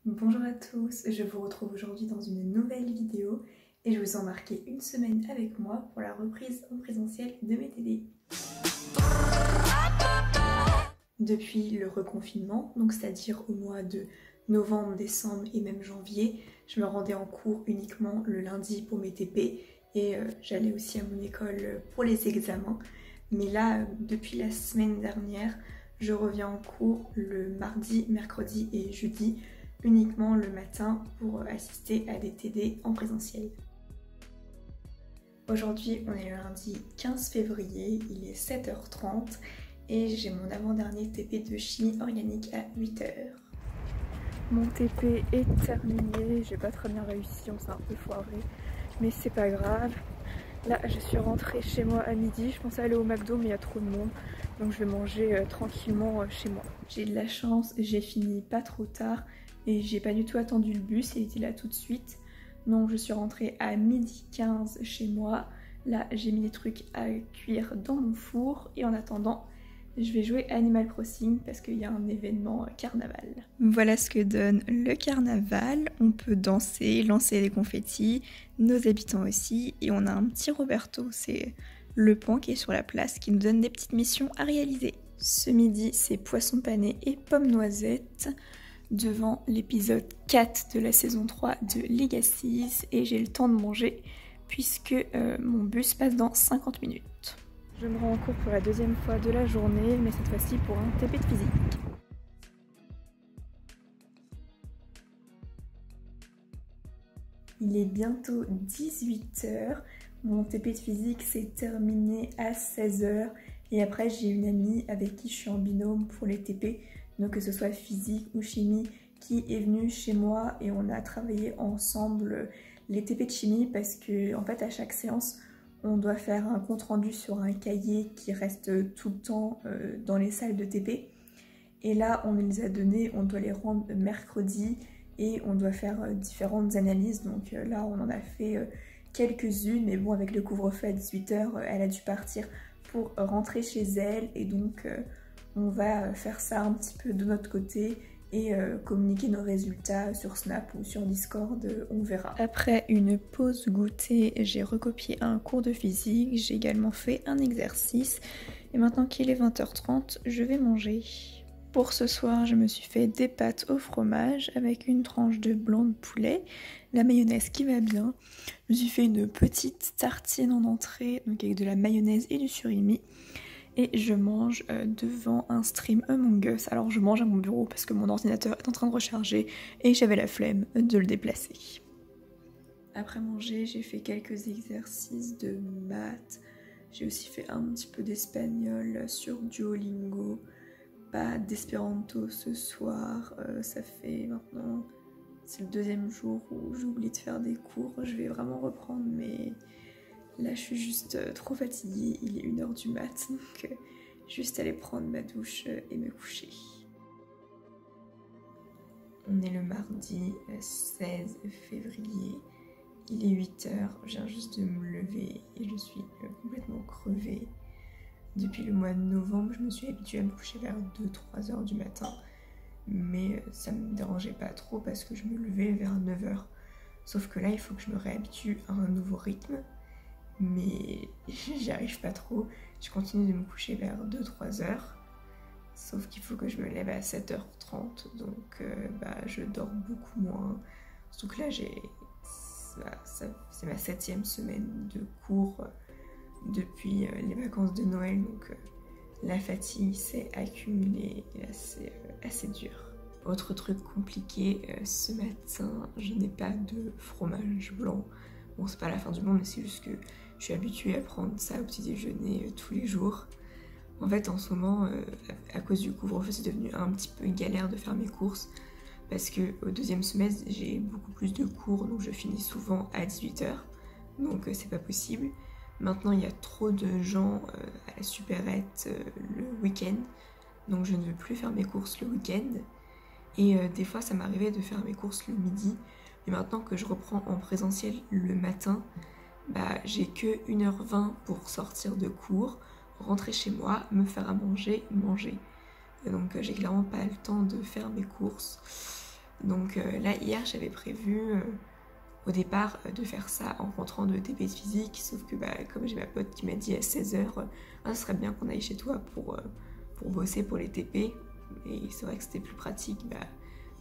Bonjour à tous, je vous retrouve aujourd'hui dans une nouvelle vidéo et je vous ai embarqué une semaine avec moi pour la reprise en présentiel de mes TD. Depuis le reconfinement, donc c'est-à-dire au mois de novembre, décembre et même janvier, je me rendais en cours uniquement le lundi pour mes TP et j'allais aussi à mon école pour les examens. Mais là, depuis la semaine dernière, je reviens en cours le mardi, mercredi et jeudi, uniquement le matin pour assister à des TD en présentiel. Aujourd'hui, on est le lundi 15 février, il est 7h30 et j'ai mon avant-dernier TP de chimie organique à 8h. Mon TP est terminé, j'ai pas très bien réussi, on s'est un peu foiré, mais c'est pas grave. Là, je suis rentrée chez moi à midi, je pensais aller au McDo mais il y a trop de monde, donc je vais manger tranquillement chez moi. J'ai de la chance, j'ai fini pas trop tard et j'ai pas du tout attendu le bus, il était là tout de suite. Donc je suis rentrée à 12h15 chez moi. Là, j'ai mis les trucs à cuire dans mon four et en attendant, je vais jouer Animal Crossing parce qu'il y a un événement carnaval. Voilà ce que donne le carnaval. On peut danser, lancer des confettis, nos habitants aussi. Et on a un petit Roberto, c'est le pan qui est sur la place, qui nous donne des petites missions à réaliser. Ce midi, c'est poisson pané et pommes noisettes devant l'épisode 4 de la saison 3 de Legacy. Et j'ai le temps de manger puisque mon bus passe dans 50 minutes. Je me rends en cours pour la deuxième fois de la journée, mais cette fois-ci pour un TP de physique. Il est bientôt 18h, mon TP de physique s'est terminé à 16h et après j'ai une amie avec qui je suis en binôme pour les TP, donc que ce soit physique ou chimie, qui est venue chez moi et on a travaillé ensemble les TP de chimie parce que en fait à chaque séance on doit faire un compte rendu sur un cahier qui reste tout le temps dans les salles de TP. Et là, on nous les a donnés, on doit les rendre mercredi et on doit faire différentes analyses. Donc là, on en a fait quelques-unes, mais bon, avec le couvre-feu à 18h, elle a dû partir pour rentrer chez elle. Et donc, on va faire ça un petit peu de notre côté et communiquer nos résultats sur Snap ou sur Discord, on verra. Après une pause goûter, j'ai recopié un cours de physique, j'ai également fait un exercice et maintenant qu'il est 20h30, je vais manger. Pour ce soir, je me suis fait des pâtes au fromage avec une tranche de blanc de poulet, la mayonnaise qui va bien. Je me suis fait une petite tartine en entrée, donc avec de la mayonnaise et du surimi. Et je mange devant un stream Among Us. Alors je mange à mon bureau parce que mon ordinateur est en train de recharger et j'avais la flemme de le déplacer. Après manger, j'ai fait quelques exercices de maths. J'ai aussi fait un petit peu d'espagnol sur Duolingo. Pas d'espéranto ce soir. Ça fait maintenant... C'est le deuxième jour où j'oublie de faire des cours. Je vais vraiment reprendre mais... Là, je suis juste trop fatiguée, il est 1h du mat, donc juste aller prendre ma douche et me coucher. On est le mardi 16 février, il est 8h, je viens juste de me lever et je suis complètement crevée. Depuis le mois de novembre, je me suis habituée à me coucher vers 2-3h du matin, mais ça me dérangeait pas trop parce que je me levais vers 9h. Sauf que là, il faut que je me réhabitue à un nouveau rythme. Mais j'y arrive pas trop, je continue de me coucher vers 2-3 heures, sauf qu'il faut que je me lève à 7h30, donc je dors beaucoup moins. Surtout que là c'est ma 7e semaine de cours depuis les vacances de Noël, donc la fatigue s'est accumulée et là c'est assez dur. Autre truc compliqué, ce matin je n'ai pas de fromage blanc. Bon, c'est pas la fin du monde, mais c'est juste que je suis habituée à prendre ça au petit déjeuner tous les jours. En fait, en ce moment, à cause du couvre-feu, c'est devenu un petit peu une galère de faire mes courses. Parce que au deuxième semestre, j'ai beaucoup plus de cours, donc je finis souvent à 18h. Donc c'est pas possible. Maintenant, il y a trop de gens à la supérette le week-end. Donc je ne veux plus faire mes courses le week-end. Et des fois, ça m'arrivait de faire mes courses le midi. Et maintenant que je reprends en présentiel le matin, j'ai que 1h20 pour sortir de cours, rentrer chez moi, me faire à manger, manger. Et donc j'ai clairement pas le temps de faire mes courses. Donc là, hier, j'avais prévu au départ de faire ça en rentrant de TP de physique, sauf que comme j'ai ma pote qui m'a dit à 16h, ce serait bien qu'on aille chez toi pour bosser pour les TP, et c'est vrai que c'était plus pratique,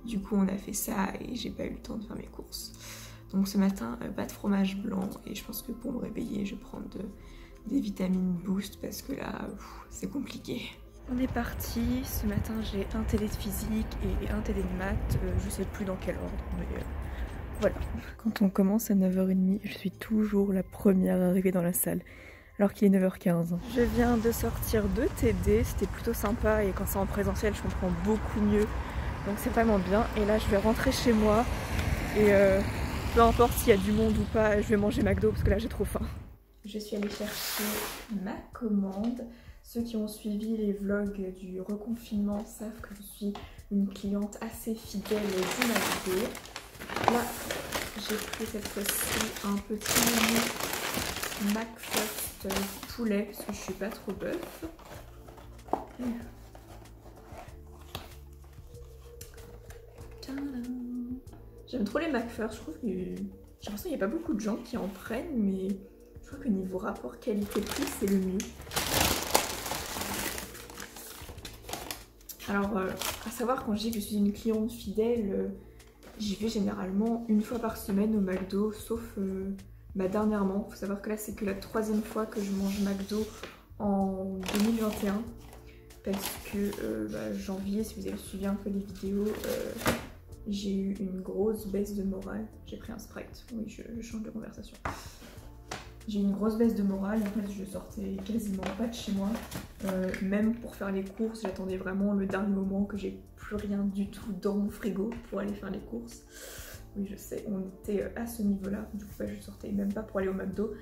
du coup on a fait ça et j'ai pas eu le temps de faire mes courses. Donc ce matin, pas de fromage blanc, et je pense que pour me réveiller, je vais prendre des vitamines boost parce que là, c'est compliqué. On est parti, ce matin j'ai un télé de physique et un télé de maths, je sais plus dans quel ordre, mais voilà. Quand on commence à 9h30, je suis toujours la première arrivée dans la salle, alors qu'il est 9h15. Je viens de sortir de TD, c'était plutôt sympa, et quand c'est en présentiel, je comprends beaucoup mieux, donc c'est vraiment bien. Et là, je vais rentrer chez moi, et peu importe s'il y a du monde ou pas, je vais manger McDo, parce que là, j'ai trop faim. Je suis allée chercher ma commande. Ceux qui ont suivi les vlogs du reconfinement savent que je suis une cliente assez fidèle du McDo. Là, j'ai pris cette fois-ci un petit menu McFirst poulet parce que je suis pas trop bœuf. J'aime trop les McFirst, je trouve que j'ai l'impression qu'il n'y a pas beaucoup de gens qui en prennent, mais je trouve que niveau rapport qualité-prix, c'est le mieux. Alors, à savoir, quand je dis que je suis une cliente fidèle, j'y vais généralement une fois par semaine au McDo, sauf dernièrement. Faut savoir que là, c'est que la 3e fois que je mange McDo en 2021. Parce que janvier, si vous avez suivi un peu les vidéos, j'ai eu une grosse baisse de morale. J'ai pris un Sprite, oui, je change de conversation. J'ai eu une grosse baisse de morale, en fait je sortais quasiment pas de chez moi. Même pour faire les courses, j'attendais vraiment le dernier moment que j'ai plus rien du tout dans mon frigo pour aller faire les courses. Oui, je sais, on était à ce niveau-là, du coup je sortais même pas pour aller au McDo.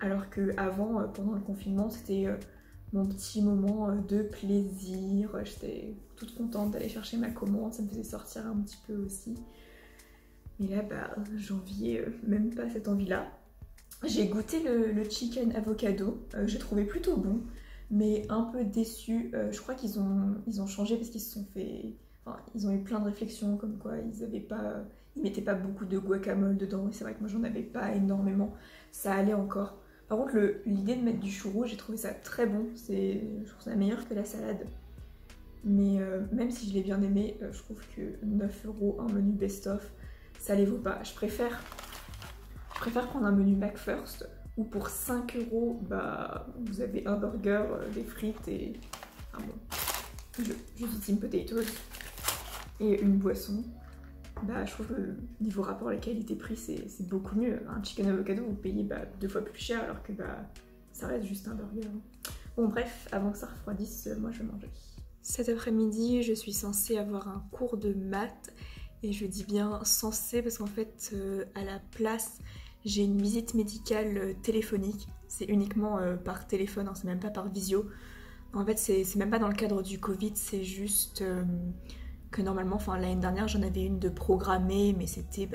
Alors qu'avant, pendant le confinement, c'était mon petit moment de plaisir. J'étais toute contente d'aller chercher ma commande, ça me faisait sortir un petit peu aussi. Mais là, j'enviais même pas cette envie-là. J'ai goûté le chicken avocado, j'ai trouvé plutôt bon, mais un peu déçue. Je crois qu'ils ont changé parce qu'ils se sont fait... Enfin, ils ont eu plein de réflexions comme quoi ils mettaient pas beaucoup de guacamole dedans, et c'est vrai que moi j'en avais pas énormément, ça allait encore. Par contre, l'idée de mettre du chou rouge, j'ai trouvé ça très bon, je trouve ça meilleur que la salade. Mais même si je l'ai bien aimé, je trouve que 9 € un menu best-of, ça les vaut pas. Je préfère prendre un menu McFirst où pour 5 € vous avez un burger, des frites et juste team potatoes et une boisson. Je trouve que niveau rapport à la qualité-prix, c'est beaucoup mieux. Un chicken avocado, vous payez 2 fois plus cher, alors que ça reste juste un burger. Bon bref, avant que ça refroidisse, moi je vais manger. Cet après-midi, je suis censée avoir un cours de maths, et je dis bien censée parce qu'en fait, à la place, j'ai une visite médicale téléphonique. C'est uniquement par téléphone, hein, c'est même pas par visio. En fait, c'est même pas dans le cadre du Covid, c'est juste que normalement, l'année dernière, j'en avais une de programmée, mais c'était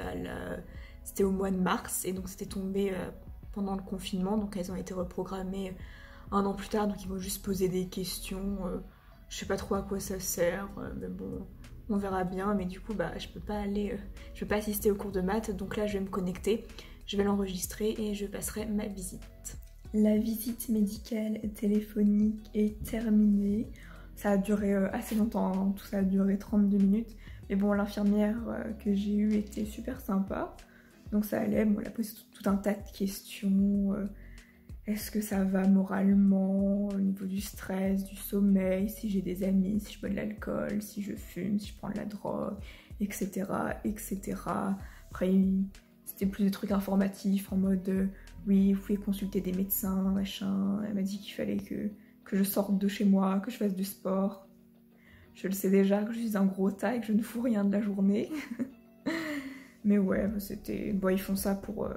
au mois de mars, et donc c'était tombé pendant le confinement, donc elles ont été reprogrammées un an plus tard, donc ils vont juste poser des questions. Je sais pas trop à quoi ça sert, mais bon, on verra bien. Mais du coup, je peux pas assister au cours de maths, donc là, je vais me connecter. Je vais l'enregistrer et je passerai ma visite. La visite médicale téléphonique est terminée. Ça a duré assez longtemps, hein. Tout ça a duré 32 minutes. Mais bon, l'infirmière que j'ai eue était super sympa. Donc ça allait, bon, elle a posé tout un tas de questions. Est-ce que ça va moralement, au niveau du stress, du sommeil, si j'ai des amis, si je bois de l'alcool, si je fume, si je prends de la drogue, etc. etc. Après, c'était plus des trucs informatifs en mode oui, vous pouvez consulter des médecins, machin. Elle m'a dit qu'il fallait que je sorte de chez moi, que je fasse du sport. Je le sais déjà, que je suis un gros tas et que je ne fous rien de la journée. Mais ouais, c'était... Bon, ils font ça pour...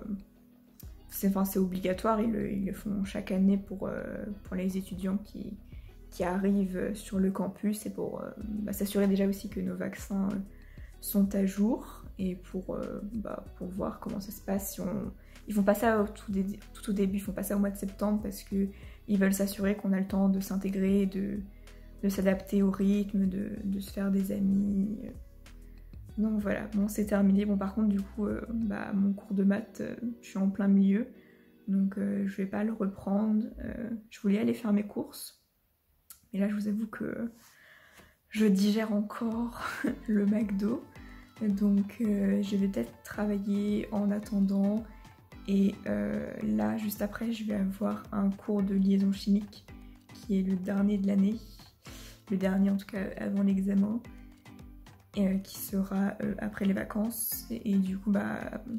c'est obligatoire, ils le font chaque année pour les étudiants qui arrivent sur le campus, et pour s'assurer déjà aussi que nos vaccins sont à jour, et pour voir comment ça se passe. Ils font pas ça tout au début, ils font pas ça au mois de septembre parce qu'ils veulent s'assurer qu'on a le temps de s'intégrer, de s'adapter au rythme, de se faire des amis. Donc voilà, bon c'est terminé. Bon par contre du coup mon cours de maths, je suis en plein milieu. Donc je vais pas le reprendre. Je voulais aller faire mes courses. Mais là je vous avoue que je digère encore le McDo. Donc je vais peut-être travailler en attendant. Et là juste après je vais avoir un cours de liaison chimique qui est le dernier de l'année. Le dernier en tout cas avant l'examen. Qui sera après les vacances et du coup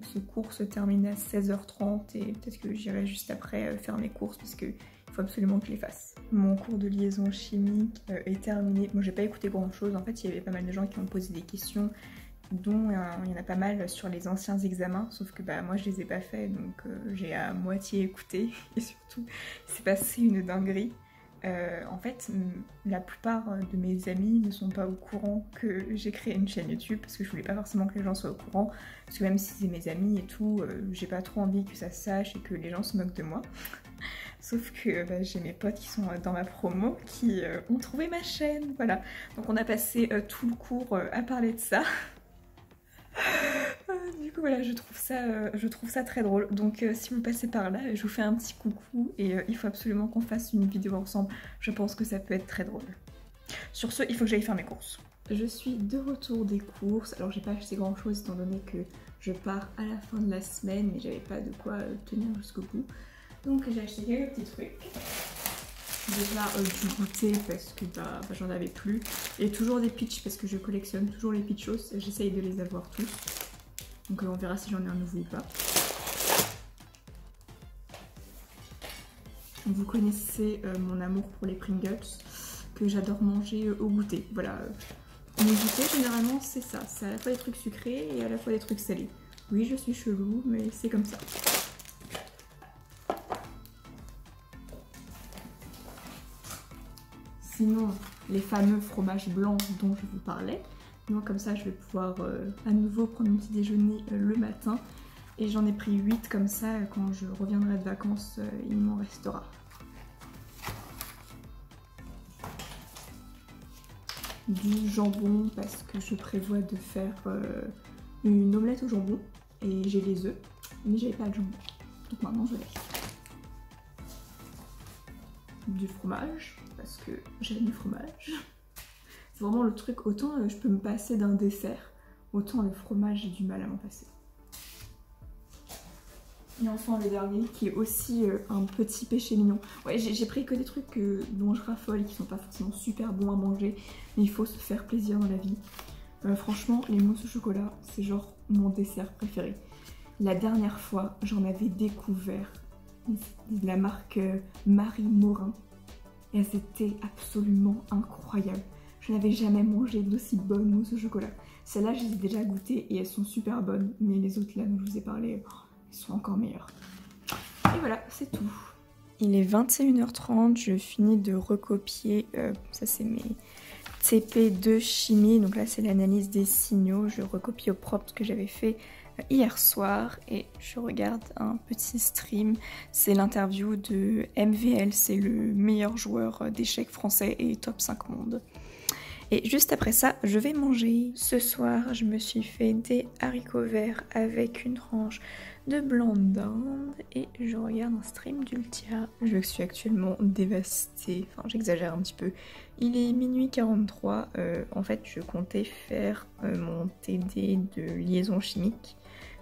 ce cours se termine à 16h30 et peut-être que j'irai juste après faire mes courses parce qu'il faut absolument que je les fasse. Mon cours de liaison chimique est terminé. Moi j'ai pas écouté grand chose, en fait il y avait pas mal de gens qui m'ont posé des questions dont il y en a pas mal sur les anciens examens, sauf que moi je les ai pas faits donc j'ai à moitié écouté et surtout il s'est passé une dinguerie. En fait, la plupart de mes amis ne sont pas au courant que j'ai créé une chaîne YouTube parce que je voulais pas forcément que les gens soient au courant parce que même si c'est mes amis et tout, j'ai pas trop envie que ça se sache et que les gens se moquent de moi. Sauf que j'ai mes potes qui sont dans ma promo qui ont trouvé ma chaîne, voilà. Donc on a passé tout le cours à parler de ça. Du coup voilà, je trouve ça très drôle. Donc si vous passez par là, je vous fais un petit coucou et il faut absolument qu'on fasse une vidéo ensemble. Je pense que ça peut être très drôle. Sur ce, il faut que j'aille faire mes courses. Je suis de retour des courses. Alors j'ai pas acheté grand chose étant donné que je pars à la fin de la semaine, mais j'avais pas de quoi tenir jusqu'au bout. Donc j'ai acheté quelques petits trucs. Déjà du goûter parce que j'en avais plus. Et toujours des pitchs parce que je collectionne toujours les pitchos. J'essaye de les avoir tous. Donc on verra si j'en ai un nouveau ou pas. Vous connaissez mon amour pour les Pringles que j'adore manger au goûter. Voilà, mon goûter généralement c'est ça. C'est à la fois des trucs sucrés et à la fois des trucs salés. Oui je suis chelou mais c'est comme ça. Sinon, les fameux fromages blancs dont je vous parlais. Moi, comme ça, je vais pouvoir à nouveau prendre mon petit déjeuner le matin. Et j'en ai pris 8 comme ça. Quand je reviendrai de vacances, il m'en restera. Du jambon parce que je prévois de faire une omelette au jambon. Et j'ai les œufs, mais j'avais pas de jambon. Donc maintenant, je l'ai. Du fromage parce que j'aime le fromage. C'est vraiment le truc, autant je peux me passer d'un dessert, autant le fromage j'ai du mal à m'en passer. Et enfin le dernier qui est aussi un petit péché mignon. Ouais, j'ai pris que des trucs dont je raffole et qui sont pas forcément super bons à manger, mais il faut se faire plaisir dans la vie. Franchement, les mousses au chocolat, c'est genre mon dessert préféré. La dernière fois, j'en avais découvert de la marque Marie Morin. Et elles étaient absolument incroyables. Je n'avais jamais mangé d'aussi bonnes mousses au chocolat. Celles-là, je les ai déjà goûtées et elles sont super bonnes. Mais les autres là dont je vous ai parlé, elles sont encore meilleures. Et voilà, c'est tout. Il est 21h30, je finis de recopier. Ça, c'est mes TP de chimie. Donc là, c'est l'analyse des signaux. Je recopie au propre ce que j'avais fait hier soir et je regarde un petit stream. C'est l'interview de MVL, c'est le meilleur joueur d'échecs français et top 5 monde. Et juste après ça, je vais manger. Ce soir, je me suis fait des haricots verts avec une tranche de blanc d'Inde et je regarde un stream d'Ultia. Je suis actuellement dévastée, enfin j'exagère un petit peu. Il est minuit 43, en fait je comptais faire mon TD de liaison chimique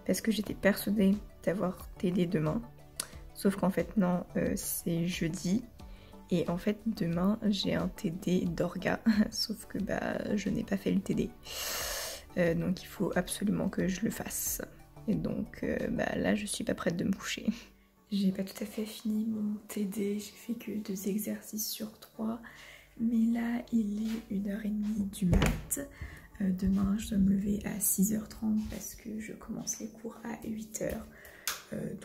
parce que j'étais persuadée d'avoir TD demain. Sauf qu'en fait non, c'est jeudi. Et en fait demain j'ai un TD d'orga, sauf que je n'ai pas fait le TD. Donc il faut absolument que je le fasse. Et donc là je suis pas prête de me coucher. J'ai pas tout à fait fini mon TD, j'ai fait que 2 exercices sur 3. Mais là il est 1h30 du mat. Demain je dois me lever à 6h30 parce que je commence les cours à 8h.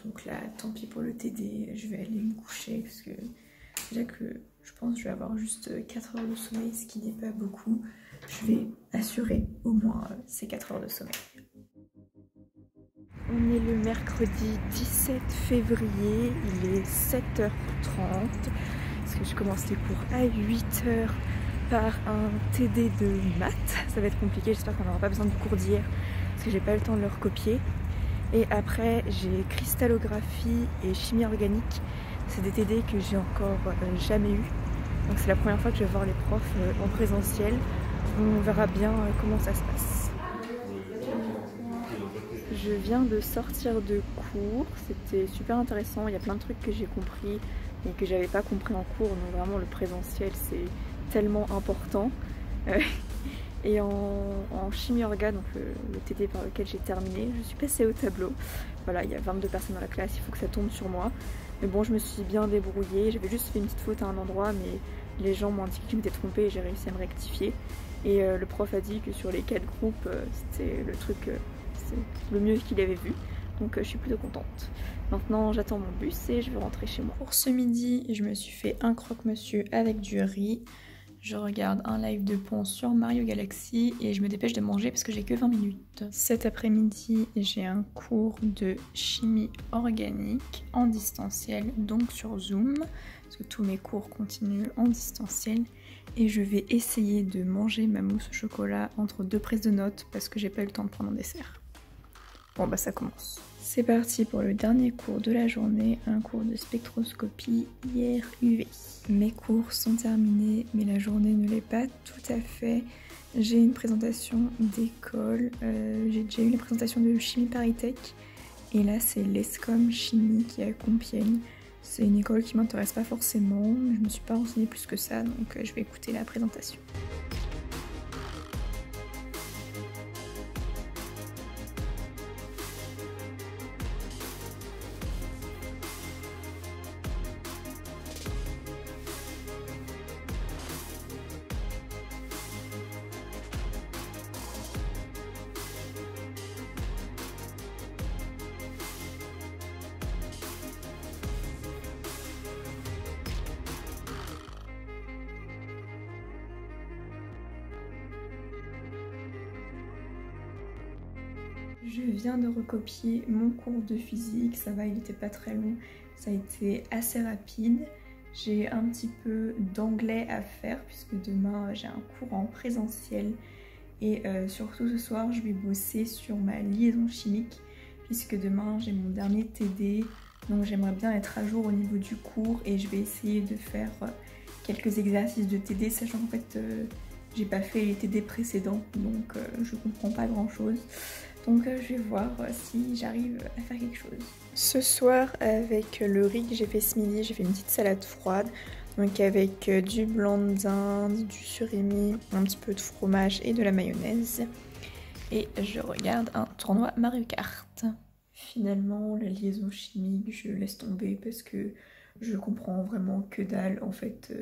Donc là tant pis pour le TD, je vais aller me coucher parce que déjà que je pense que je vais avoir juste 4 heures de sommeil, ce qui n'est pas beaucoup. Je vais assurer au moins ces 4 heures de sommeil. On est le mercredi 17 février, il est 7h30 parce que je commence les cours à 8h par un TD de maths, ça va être compliqué, j'espère qu'on n'aura pas besoin du cours d'hier parce que j'ai pas eu le temps de le recopier. Et après j'ai cristallographie et chimie organique, c'est des TD que j'ai encore jamais eu. Donc c'est la première fois que je vais voir les profs en présentiel, on verra bien comment ça se passe. Je viens de sortir de cours, c'était super intéressant, il y a plein de trucs que j'ai compris et que j'avais pas compris en cours, donc vraiment le présentiel c'est tellement important. Et en chimie orga, donc le TD par lequel j'ai terminé, je suis passée au tableau. Voilà, il y a 22 personnes dans la classe, il faut que ça tombe sur moi. Mais bon, je me suis bien débrouillée, j'avais juste fait une petite faute à un endroit, mais les gens m'ont indiqué que je m'étais trompée et j'ai réussi à me rectifier. Et le prof a dit que sur les 4 groupes, c'était le truc, c'est le mieux qu'il avait vu. Donc je suis plutôt contente. Maintenant j'attends mon bus et je vais rentrer chez moi. Pour ce midi, je me suis fait un croque-monsieur avec du riz. Je regarde un live de Pont sur Mario Galaxy et je me dépêche de manger parce que j'ai que 20 minutes. Cet après-midi, j'ai un cours de chimie organique en distanciel, donc sur Zoom, parce que tous mes cours continuent en distanciel. Et je vais essayer de manger ma mousse au chocolat entre 2 prises de notes parce que j'ai pas eu le temps de prendre un dessert. Bon bah ça commence. C'est parti pour le dernier cours de la journée, un cours de spectroscopie IR-UV. Mes cours sont terminés, mais la journée ne l'est pas tout à fait. J'ai une présentation d'école, j'ai déjà eu la présentation de chimie ParisTech, et là c'est l'ESCOM Chimie qui est à Compiègne. C'est une école qui m'intéresse pas forcément, je me suis pas renseignée plus que ça, donc je vais écouter la présentation. Je viens de recopier mon cours de physique, ça va, il n'était pas très long, ça a été assez rapide. J'ai un petit peu d'anglais à faire puisque demain j'ai un cours en présentiel et surtout ce soir je vais bosser sur ma liaison chimique puisque demain j'ai mon dernier TD, donc j'aimerais bien être à jour au niveau du cours et je vais essayer de faire quelques exercices de TD sachant qu'en fait j'ai pas fait les TD précédents donc je comprends pas grand chose. Donc je vais voir si j'arrive à faire quelque chose. Ce soir avec le riz que j'ai fait ce midi, j'ai fait une petite salade froide. Donc avec du blanc de dinde, du surimi, un petit peu de fromage et de la mayonnaise. Et je regarde un tournoi Mario Kart. Finalement la liaison chimique je laisse tomber parce que je comprends vraiment que dalle. En fait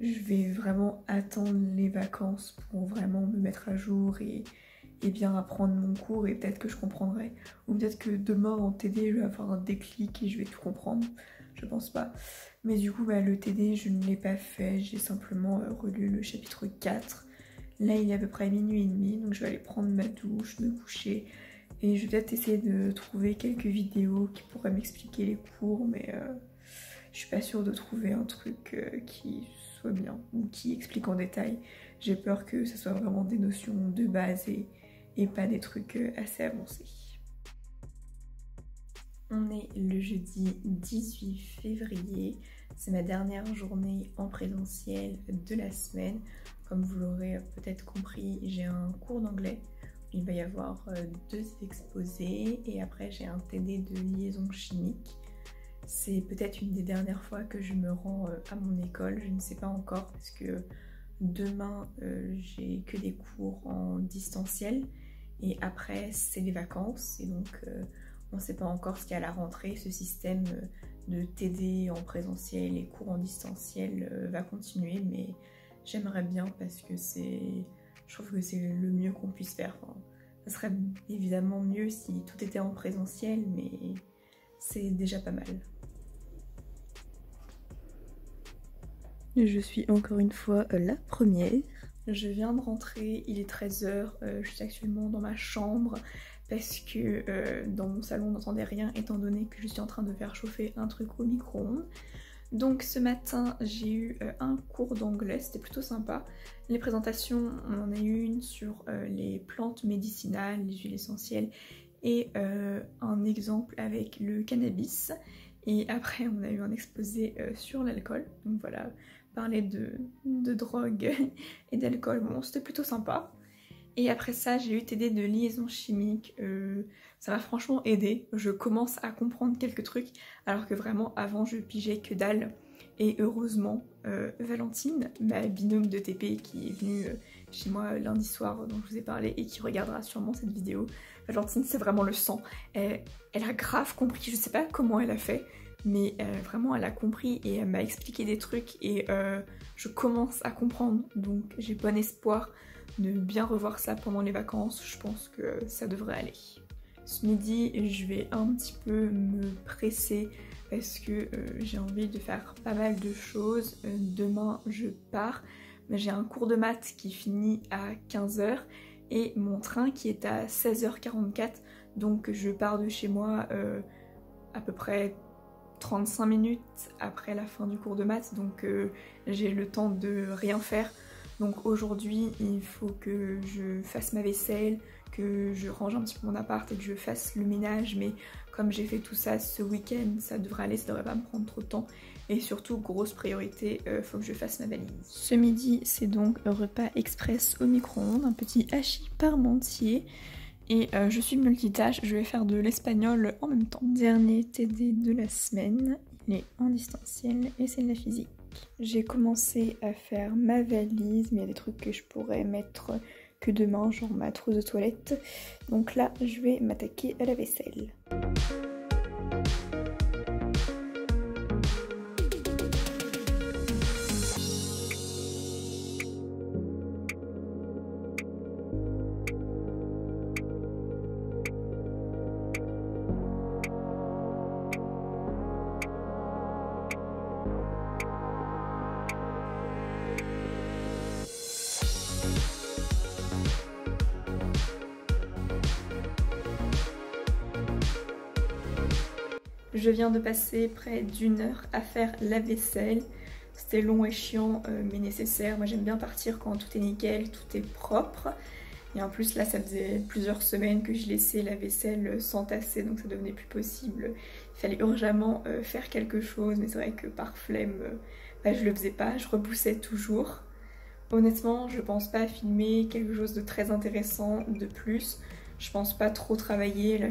je vais vraiment attendre les vacances pour vraiment me mettre à jour et bien apprendre mon cours et peut-être que je comprendrai. Ou peut-être que demain en TD je vais avoir un déclic et je vais tout comprendre. Je pense pas. Mais du coup le TD je ne l'ai pas fait. J'ai simplement relu le chapitre 4. Là il est à peu près minuit et demi. Donc je vais aller prendre ma douche, me coucher. Et je vais peut-être essayer de trouver quelques vidéos qui pourraient m'expliquer les cours. Mais je suis pas sûre de trouver un truc qui soit bien ou qui explique en détail. J'ai peur que ce soit vraiment des notions de base et pas des trucs assez avancés. On est le jeudi 18 février, c'est ma dernière journée en présentiel de la semaine. Comme vous l'aurez peut-être compris, j'ai un cours d'anglais. Il va y avoir 2 exposés et après j'ai un TD de liaison chimique. C'est peut-être une des dernières fois que je me rends à mon école, je ne sais pas encore parce que demain j'ai que des cours en distanciel. Et après c'est les vacances et donc on ne sait pas encore ce qu'il y a à la rentrée. Ce système de TD en présentiel et cours en distanciel va continuer, mais j'aimerais bien parce que je trouve que c'est le mieux qu'on puisse faire. Enfin, ça serait évidemment mieux si tout était en présentiel, mais c'est déjà pas mal. Je suis encore une fois la première. Je viens de rentrer, il est 13 h, je suis actuellement dans ma chambre parce que dans mon salon on n'entendait rien étant donné que je suis en train de faire chauffer un truc au micro-ondes. Donc ce matin j'ai eu un cours d'anglais, c'était plutôt sympa. Les présentations, on en a eu une sur les plantes médicinales, les huiles essentielles et un exemple avec le cannabis. Et après on a eu un exposé sur l'alcool, donc voilà, parler de drogue et d'alcool, bon c'était plutôt sympa. Et après ça j'ai eu TD de liaison chimique, ça m'a franchement aidé, je commence à comprendre quelques trucs alors que vraiment avant je pigeais que dalle. Et heureusement Valentine, ma binôme de TP qui est venue chez moi lundi soir dont je vous ai parlé et qui regardera sûrement cette vidéo, Valentine c'est vraiment le sang, elle a grave compris, je sais pas comment elle a fait, mais vraiment elle a compris et elle m'a expliqué des trucs et je commence à comprendre, donc j'ai bon espoir de bien revoir ça pendant les vacances, je pense que ça devrait aller. Ce midi, je vais un petit peu me presser parce que j'ai envie de faire pas mal de choses. Demain, je pars, mais j'ai un cours de maths qui finit à 15 h et mon train qui est à 16 h 44, donc je pars de chez moi à peu près 35 minutes après la fin du cours de maths, donc j'ai le temps de rien faire. Donc aujourd'hui, il faut que je fasse ma vaisselle, que je range un petit peu mon appart et que je fasse le ménage, mais comme j'ai fait tout ça ce week-end, ça devrait aller, ça devrait pas me prendre trop de temps. Et surtout, grosse priorité, faut que je fasse ma valise. Ce midi, c'est donc un repas express au micro-ondes, un petit hachis parmentier. Et je suis multitâche, je vais faire de l'espagnol en même temps. Dernier TD de la semaine, il est en distanciel et c'est de la physique. J'ai commencé à faire ma valise, mais il y a des trucs que je pourrais mettre que demain, genre ma trousse de toilette. Donc là, je vais m'attaquer à la vaisselle. Je viens de passer près d'1 heure à faire la vaisselle. C'était long et chiant mais nécessaire. Moi j'aime bien partir quand tout est nickel, tout est propre. Et en plus là ça faisait plusieurs semaines que je laissais la vaisselle s'entasser, donc ça devenait plus possible. Il fallait urgemment faire quelque chose, mais c'est vrai que par flemme je le faisais pas, je repoussais toujours. Honnêtement je pense pas filmer quelque chose de très intéressant de plus. Je pense pas trop travailler, là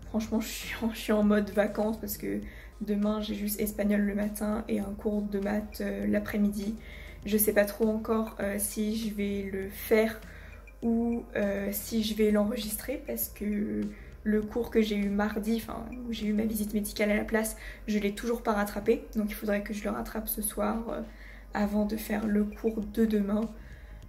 franchement je suis en mode vacances parce que demain j'ai juste espagnol le matin et un cours de maths l'après-midi. Je sais pas trop encore si je vais le faire ou si je vais l'enregistrer parce que le cours que j'ai eu mardi, enfin où j'ai eu ma visite médicale à la place, je l'ai toujours pas rattrapé. Donc il faudrait que je le rattrape ce soir avant de faire le cours de demain.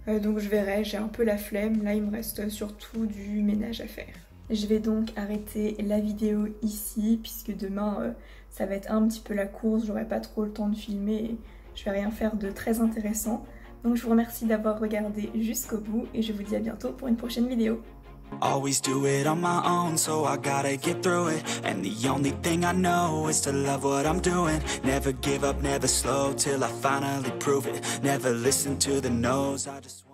Donc je verrai, j'ai un peu la flemme. Là il me reste surtout du ménage à faire. Je vais donc arrêter la vidéo ici puisque demain ça va être un petit peu la course, j'aurai pas trop le temps de filmer et je vais rien faire de très intéressant. Donc je vous remercie d'avoir regardé jusqu'au bout et je vous dis à bientôt pour une prochaine vidéo. Always do it on my own, so I gotta get through it. And the only thing I know is to love what I'm doing. Never give up, never slow till I finally prove it. Never listen to the no's, I just